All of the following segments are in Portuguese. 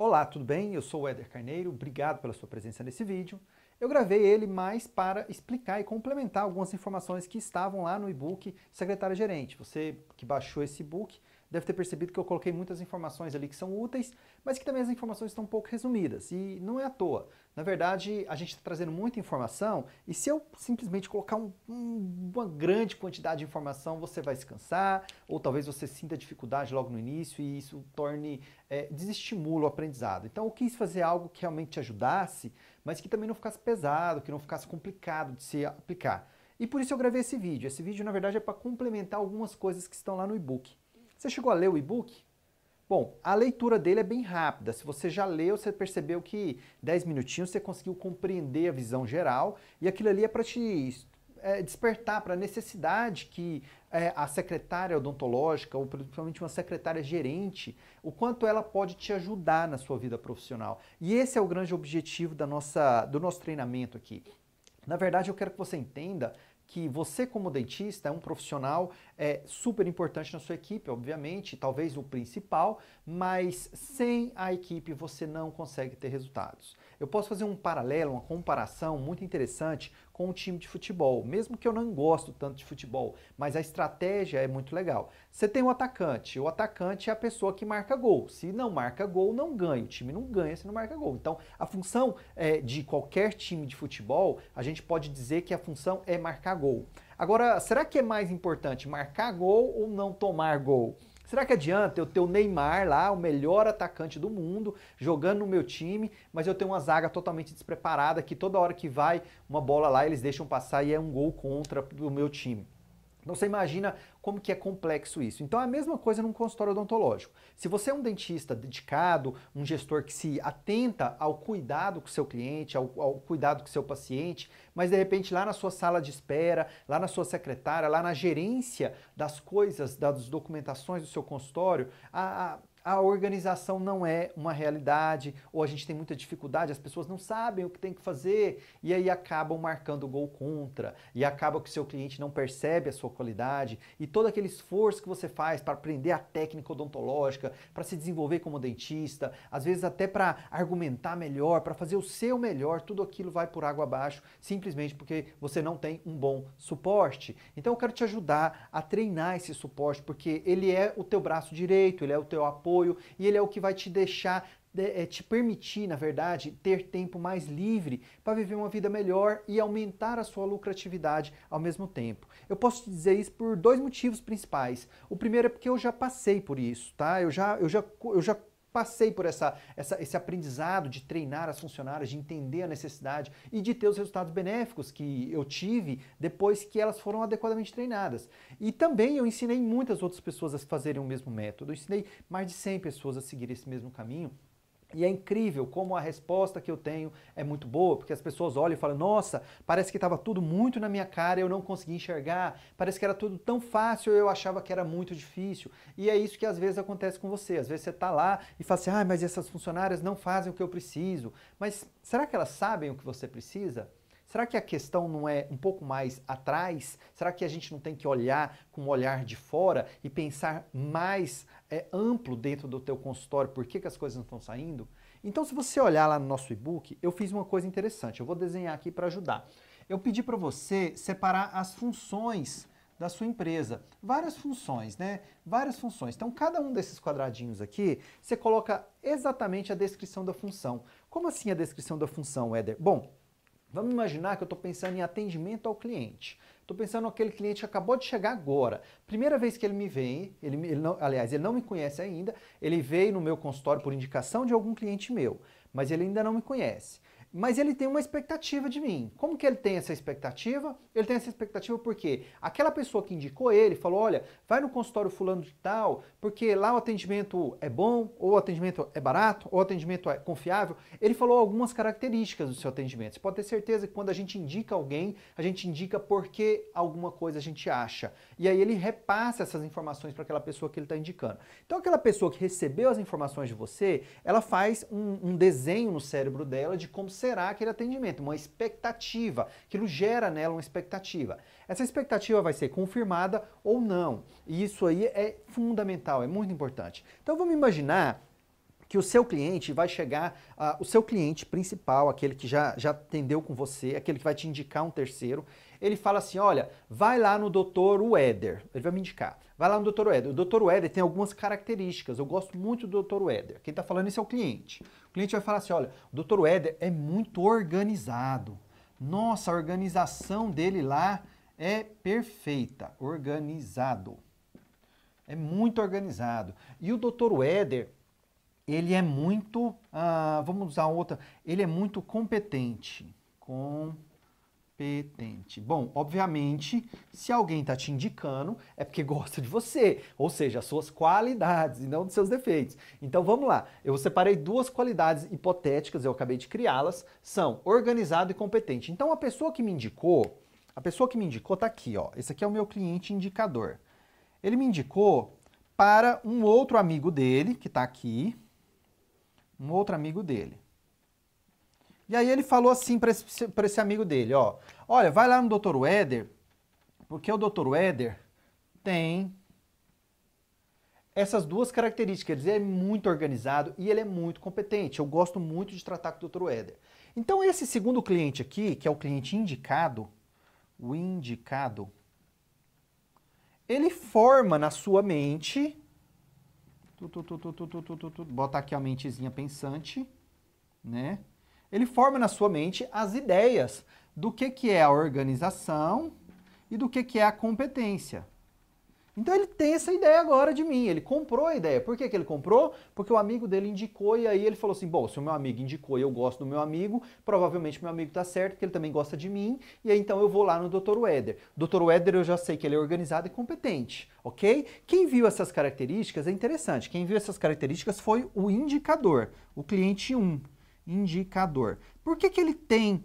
Olá, tudo bem? Eu sou o Éder Carneiro, obrigado pela sua presença nesse vídeo. Eu gravei ele mais para explicar e complementar algumas informações que estavam lá no e-book Secretária Gerente. Você que baixou esse e-book deve ter percebido que eu coloquei muitas informações ali que são úteis, mas que também as informações estão um pouco resumidas. E não é à toa. Na verdade, a gente está trazendo muita informação e se eu simplesmente colocar uma grande quantidade de informação, você vai se cansar, ou talvez você sinta dificuldade logo no início e isso torne, desestimula o aprendizado. Então eu quis fazer algo que realmente te ajudasse, mas que também não ficasse pesado, que não ficasse complicado de se aplicar. E por isso eu gravei esse vídeo. Esse vídeo, na verdade, é para complementar algumas coisas que estão lá no e-book. Você chegou a ler o e-book? Bom, a leitura dele é bem rápida. Se você já leu, você percebeu que 10 minutinhos você conseguiu compreender a visão geral e aquilo ali é para te despertar para a necessidade que a secretária odontológica, ou principalmente uma secretária gerente, o quanto ela pode te ajudar na sua vida profissional. E esse é o grande objetivo do nosso treinamento aqui. Na verdade, eu quero que você entenda que você, como dentista, é um profissional super importante na sua equipe, obviamente, talvez o principal, mas sem a equipe você não consegue ter resultados. Eu posso fazer um paralelo, uma comparação muito interessante com um time de futebol, mesmo que eu não gosto tanto de futebol, mas a estratégia é muito legal. Você tem o atacante é a pessoa que marca gol. Se não marca gol, não ganha. O time não ganha se não marca gol. Então, a função de qualquer time de futebol, a gente pode dizer que a função é marcar gol. Agora, será que é mais importante marcar gol ou não tomar gol? Será que adianta eu ter o Neymar lá, o melhor atacante do mundo, jogando no meu time, mas eu tenho uma zaga totalmente despreparada, que toda hora que vai uma bola lá, eles deixam passar e é um gol contra o meu time? Então você imagina como que é complexo isso. Então é a mesma coisa num consultório odontológico. Se você é um dentista dedicado, um gestor que se atenta ao cuidado com o seu cliente, ao cuidado com o seu paciente, mas de repente lá na sua sala de espera, lá na sua secretária, lá na gerência das coisas, das documentações do seu consultório, a organização não é uma realidade, ou a gente tem muita dificuldade, as pessoas não sabem o que tem que fazer, e aí acabam marcando o gol contra, e acaba que o seu cliente não percebe a sua qualidade, e todo aquele esforço que você faz para aprender a técnica odontológica, para se desenvolver como dentista, às vezes até para argumentar melhor, para fazer o seu melhor, tudo aquilo vai por água abaixo, simplesmente porque você não tem um bom suporte. Então eu quero te ajudar a treinar esse suporte, porque ele é o teu braço direito, ele é o teu apoio, e ele é o que vai te deixar, te permitir, na verdade, ter tempo mais livre para viver uma vida melhor e aumentar a sua lucratividade ao mesmo tempo. Eu posso te dizer isso por dois motivos principais. O primeiro é porque eu já passei por isso, tá? Eu já passei por esse aprendizado de treinar as funcionárias, de entender a necessidade e de ter os resultados benéficos que eu tive depois que elas foram adequadamente treinadas. E também eu ensinei muitas outras pessoas a fazerem o mesmo método. Eu ensinei mais de 100 pessoas a seguir esse mesmo caminho. E é incrível como a resposta que eu tenho é muito boa, porque as pessoas olham e falam, nossa, parece que estava tudo muito na minha cara, eu não conseguia enxergar, parece que era tudo tão fácil, eu achava que era muito difícil. E é isso que às vezes acontece com você. Às vezes você está lá e fala assim, mas essas funcionárias não fazem o que eu preciso. Mas será que elas sabem o que você precisa? Será que a questão não é um pouco mais atrás? Será que a gente não tem que olhar com um olhar de fora e pensar mais amplo dentro do teu consultório? Por que as coisas não estão saindo? Então, se você olhar lá no nosso e-book, eu fiz uma coisa interessante. Eu vou desenhar aqui para ajudar. Eu pedi para você separar as funções da sua empresa. Várias funções, né? Várias funções. Então, cada um desses quadradinhos aqui, você coloca exatamente a descrição da função. Como assim a descrição da função, Éder? Bom, vamos imaginar que eu estou pensando em atendimento ao cliente. Estou pensando naquele cliente que acabou de chegar agora. Primeira vez que ele me vê, aliás, ele não me conhece ainda, ele veio no meu consultório por indicação de algum cliente meu, mas ele ainda não me conhece. Mas ele tem uma expectativa de mim. Como que ele tem essa expectativa? Ele tem essa expectativa porque aquela pessoa que indicou ele falou, olha, vai no consultório fulano de tal, porque lá o atendimento é bom, ou o atendimento é barato, ou o atendimento é confiável. Ele falou algumas características do seu atendimento. Você pode ter certeza que quando a gente indica alguém, a gente indica porque alguma coisa a gente acha. E aí ele repassa essas informações para aquela pessoa que ele está indicando. Então aquela pessoa que recebeu as informações de você, ela faz um desenho no cérebro dela de como será aquele atendimento, uma expectativa, aquilo gera nela uma expectativa. Essa expectativa vai ser confirmada ou não, e isso aí é fundamental, é muito importante. Então vamos imaginar que o seu cliente vai chegar, o seu cliente principal, aquele que já atendeu com você, aquele que vai te indicar um terceiro, ele fala assim, olha, vai lá no Dr. Ueder, ele vai me indicar, vai lá no Dr. Ueder. O Dr. Ueder tem algumas características, eu gosto muito do Dr. Ueder. Quem está falando isso é o cliente. O cliente vai falar assim, olha, o Dr. Ueder é muito organizado. Nossa, a organização dele lá é perfeita, organizado. É muito organizado. E o Dr. Ueder, ele é muito, vamos usar outra, ele é muito competente. Competente. Bom, obviamente, se alguém está te indicando, é porque gosta de você, ou seja, as suas qualidades e não dos seus defeitos. Então vamos lá, eu separei duas qualidades hipotéticas, eu acabei de criá-las, são organizado e competente. Então a pessoa que me indicou está aqui, ó. Esse aqui é o meu cliente indicador. Ele me indicou para um outro amigo dele, que está aqui, um outro amigo dele. E aí ele falou assim para esse amigo dele, ó, olha, vai lá no Dr. Ueder, porque o Dr. Ueder tem essas duas características, ele é muito organizado e ele é muito competente, eu gosto muito de tratar com o Dr. Ueder. Então esse segundo cliente aqui, que é o cliente indicado, o indicado, ele forma na sua mente, bota aqui a mentezinha pensante, né? Ele forma na sua mente as ideias do que é a organização e do que é a competência. Então ele tem essa ideia agora de mim, ele comprou a ideia. Por que ele comprou? Porque o amigo dele indicou e aí ele falou assim, bom, se o meu amigo indicou e eu gosto do meu amigo, provavelmente meu amigo está certo, porque ele também gosta de mim, e aí então eu vou lá no Dr. Ueder. Dr. Ueder eu já sei que ele é organizado e competente, ok? Quem viu essas características é interessante, quem viu essas características foi o indicador, o cliente 1, indicador. Por que ele tem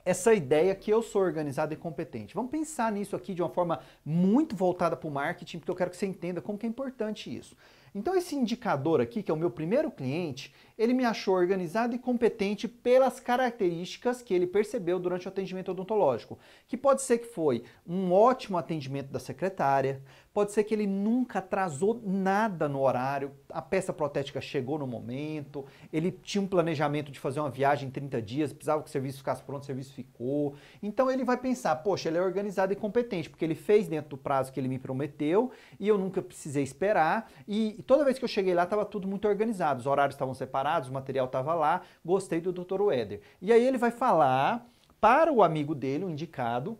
essa ideia que eu sou organizado e competente? Vamos pensar nisso aqui de uma forma muito voltada para o marketing, porque eu quero que você entenda como que é importante isso. Então esse indicador aqui, que é o meu primeiro cliente, ele me achou organizado e competente pelas características que ele percebeu durante o atendimento odontológico. Que pode ser que foi um ótimo atendimento da secretária, pode ser que ele nunca atrasou nada no horário, a peça protética chegou no momento, ele tinha um planejamento de fazer uma viagem em 30 dias, precisava que o serviço ficasse pronto, o serviço ficou. Então ele vai pensar, poxa, ele é organizado e competente, porque ele fez dentro do prazo que ele me prometeu e eu nunca precisei esperar. E toda vez que eu cheguei lá estava tudo muito organizado, os horários estavam separados, o material estava lá, gostei do Dr. Ueder. E aí ele vai falar para o amigo dele, o indicado,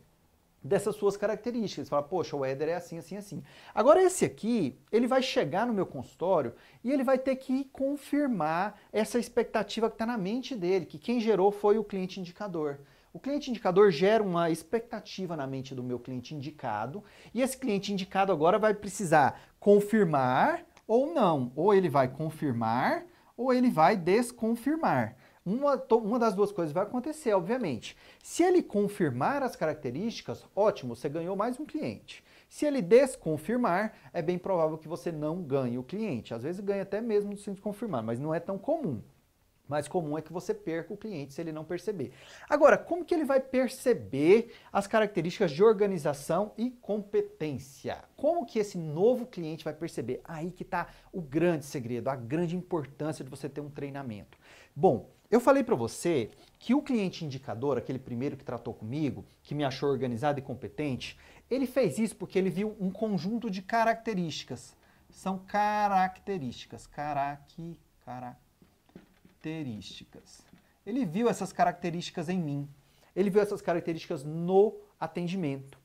dessas suas características. Fala, poxa, o Ueder é assim, assim, assim. Agora esse aqui, ele vai chegar no meu consultório e ele vai ter que confirmar essa expectativa que está na mente dele, que quem gerou foi o cliente indicador. O cliente indicador gera uma expectativa na mente do meu cliente indicado e esse cliente indicado agora vai precisar confirmar ou não. Ou ele vai confirmar ou ele vai desconfirmar. Uma das duas coisas vai acontecer, obviamente. Se ele confirmar as características, ótimo, você ganhou mais um cliente. Se ele desconfirmar, é bem provável que você não ganhe o cliente. Às vezes ganha até mesmo sem desconfirmar, mas não é tão comum. Mais comum é que você perca o cliente se ele não perceber. Agora, como que ele vai perceber as características de organização e competência? Como que esse novo cliente vai perceber? Aí que está o grande segredo, a grande importância de você ter um treinamento. Bom, eu falei para você que o cliente indicador, aquele primeiro que tratou comigo, que me achou organizado e competente, ele fez isso porque ele viu um conjunto de características. São características. Ele viu essas características em mim. Ele viu essas características no atendimento.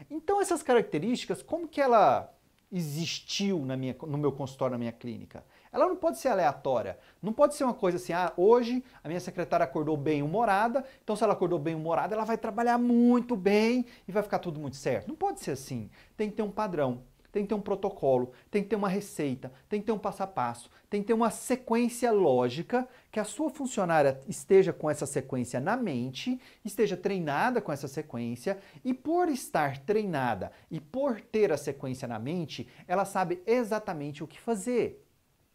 Então essas características, como que ela existiu no meu consultório, na minha clínica? Ela não pode ser aleatória. Não pode ser uma coisa assim, hoje a minha secretária acordou bem-humorada, então se ela acordou bem-humorada, ela vai trabalhar muito bem e vai ficar tudo muito certo. Não pode ser assim. Tem que ter um padrão. Tem que ter um protocolo, tem que ter uma receita, tem que ter um passo a passo, tem que ter uma sequência lógica, que a sua funcionária esteja com essa sequência na mente, esteja treinada com essa sequência, e por estar treinada e por ter a sequência na mente, ela sabe exatamente o que fazer.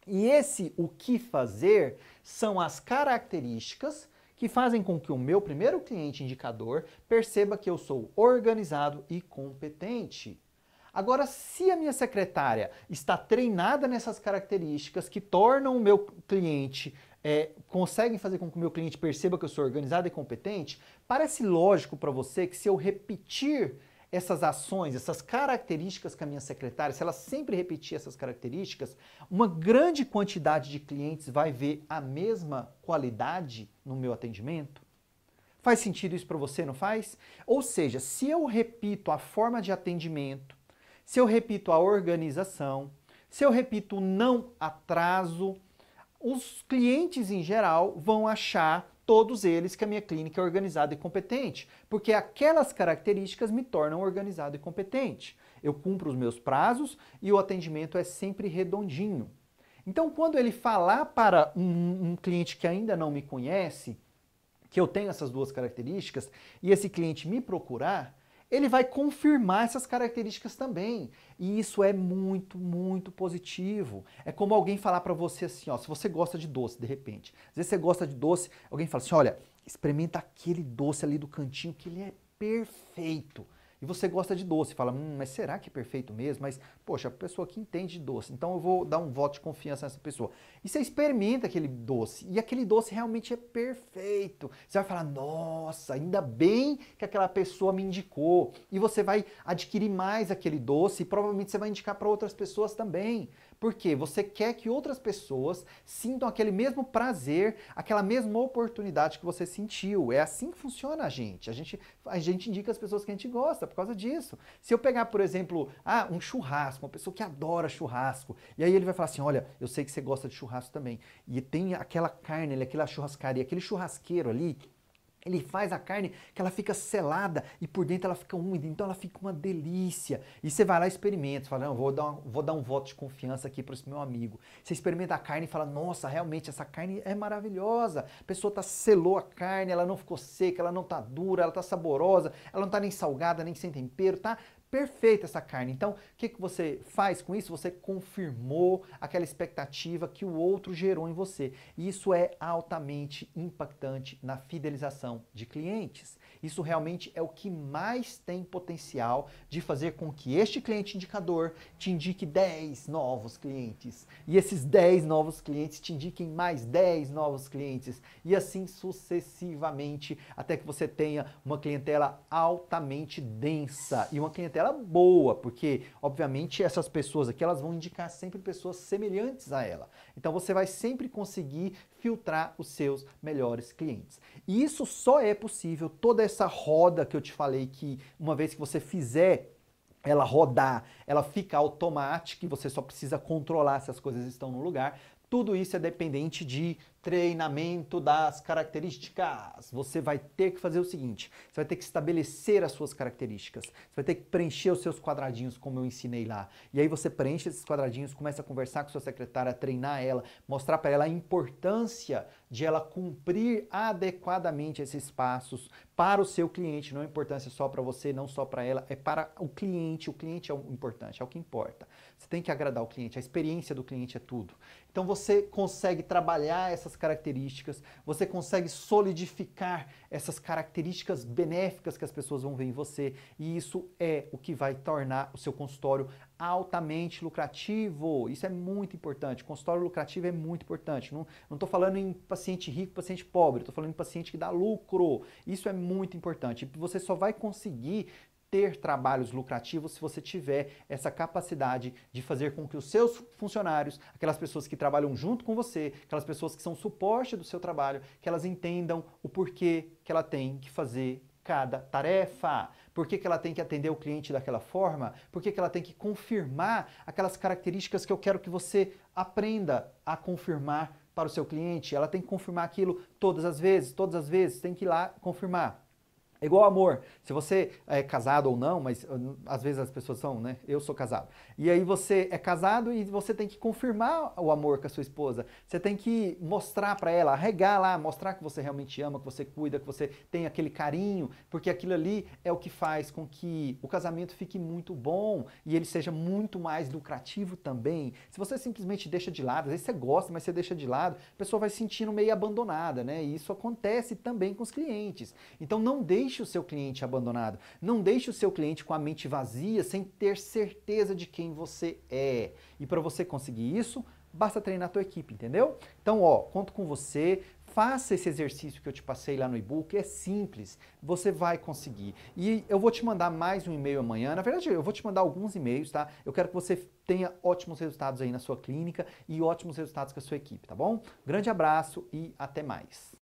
E esse o que fazer são as características que fazem com que o meu primeiro cliente indicador perceba que eu sou organizado e competente. Agora, se a minha secretária está treinada nessas características que tornam o meu cliente, conseguem fazer com que o meu cliente perceba que eu sou organizado e competente, parece lógico para você que se eu repetir essas ações, essas características com a minha secretária, se ela sempre repetir essas características, uma grande quantidade de clientes vai ver a mesma qualidade no meu atendimento? Faz sentido isso para você, não faz? Ou seja, se eu repito a forma de atendimento, se eu repito a organização, se eu repito o não atraso, os clientes em geral vão achar, todos eles, que a minha clínica é organizada e competente, porque aquelas características me tornam organizado e competente. Eu cumpro os meus prazos e o atendimento é sempre redondinho. Então, quando ele falar para um cliente que ainda não me conhece, que eu tenho essas duas características, e esse cliente me procurar, ele vai confirmar essas características também. E isso é muito, muito positivo. É como alguém falar para você assim, ó, se você gosta de doce, de repente. Às vezes você gosta de doce, alguém fala assim, olha, experimenta aquele doce ali do cantinho que ele é perfeito. E você gosta de doce, fala, mas será que é perfeito mesmo? Mas, poxa, a pessoa que entende de doce, então eu vou dar um voto de confiança nessa pessoa. E você experimenta aquele doce, e aquele doce realmente é perfeito. Você vai falar, nossa, ainda bem que aquela pessoa me indicou. E você vai adquirir mais aquele doce e provavelmente você vai indicar para outras pessoas também. Por quê? Você quer que outras pessoas sintam aquele mesmo prazer, aquela mesma oportunidade que você sentiu. É assim que funciona a gente. A gente indica as pessoas que a gente gosta por causa disso. Se eu pegar, por exemplo, um churrasco, uma pessoa que adora churrasco, e aí ele vai falar assim, olha, eu sei que você gosta de churrasco também, e tem aquela carne ali, aquela churrascaria, aquele churrasqueiro ali, ele faz a carne que ela fica selada e por dentro ela fica úmida, então ela fica uma delícia. E você vai lá e experimenta, você fala, não, vou dar um voto de confiança aqui para esse meu amigo. Você experimenta a carne e fala, nossa, realmente essa carne é maravilhosa. A pessoa selou a carne, ela não ficou seca, ela não tá dura, ela tá saborosa, ela não tá nem salgada, nem sem tempero, tá? Perfeita essa carne. Então, o que você faz com isso? Você confirmou aquela expectativa que o outro gerou em você. E isso é altamente impactante na fidelização de clientes. Isso realmente é o que mais tem potencial de fazer com que este cliente indicador te indique 10 novos clientes. E esses 10 novos clientes te indiquem mais 10 novos clientes. E assim sucessivamente, até que você tenha uma clientela altamente densa e uma clientela boa, porque obviamente essas pessoas aqui elas vão indicar sempre pessoas semelhantes a ela. Então você vai sempre conseguir filtrar os seus melhores clientes. E isso só é possível, toda essa roda que eu te falei que uma vez que você fizer ela rodar, ela fica automática e você só precisa controlar se as coisas estão no lugar. Tudo isso é dependente de treinamento das características. Você vai ter que fazer o seguinte, você vai ter que estabelecer as suas características, você vai ter que preencher os seus quadradinhos como eu ensinei lá. E aí você preenche esses quadradinhos, começa a conversar com sua secretária, treinar ela, mostrar para ela a importância de ela cumprir adequadamente esses passos para o seu cliente, não é importância só para você, não só para ela, é para o cliente é o importante, é o que importa. Você tem que agradar o cliente, a experiência do cliente é tudo. Então você consegue trabalhar essas características, você consegue solidificar essas características benéficas que as pessoas vão ver em você e isso é o que vai tornar o seu consultório altamente lucrativo. Isso é muito importante. Consultório lucrativo é muito importante. Não estou falando em paciente rico, paciente pobre, estou falando em paciente que dá lucro. Isso é muito importante. Você só vai conseguir ter trabalhos lucrativos se você tiver essa capacidade de fazer com que os seus funcionários, aquelas pessoas que trabalham junto com você, aquelas pessoas que são suporte do seu trabalho, que elas entendam o porquê que ela tem que fazer cada tarefa, por que ela tem que atender o cliente daquela forma, por que ela tem que confirmar aquelas características que eu quero que você aprenda a confirmar para o seu cliente. Ela tem que confirmar aquilo todas as vezes, tem que ir lá confirmar. É igual amor, se você é casado ou não, mas às vezes as pessoas são, né? Eu sou casado. E aí você é casado e você tem que confirmar o amor com a sua esposa. Você tem que mostrar para ela, arregar lá, mostrar que você realmente ama, que você cuida, que você tem aquele carinho, porque aquilo ali é o que faz com que o casamento fique muito bom e ele seja muito mais lucrativo também. Se você simplesmente deixa de lado, às vezes você gosta, mas você deixa de lado, a pessoa vai se sentindo meio abandonada, né? E isso acontece também com os clientes. Então não deixe deixe o seu cliente abandonado, não deixe o seu cliente com a mente vazia, sem ter certeza de quem você é. E para você conseguir isso, basta treinar a tua equipe, entendeu? Então, ó, conto com você. Faça esse exercício que eu te passei lá no e-book, é simples, você vai conseguir. E eu vou te mandar mais um e-mail amanhã, na verdade eu vou te mandar alguns e-mails, tá? Eu quero que você tenha ótimos resultados aí na sua clínica e ótimos resultados com a sua equipe, tá bom? Grande abraço e até mais.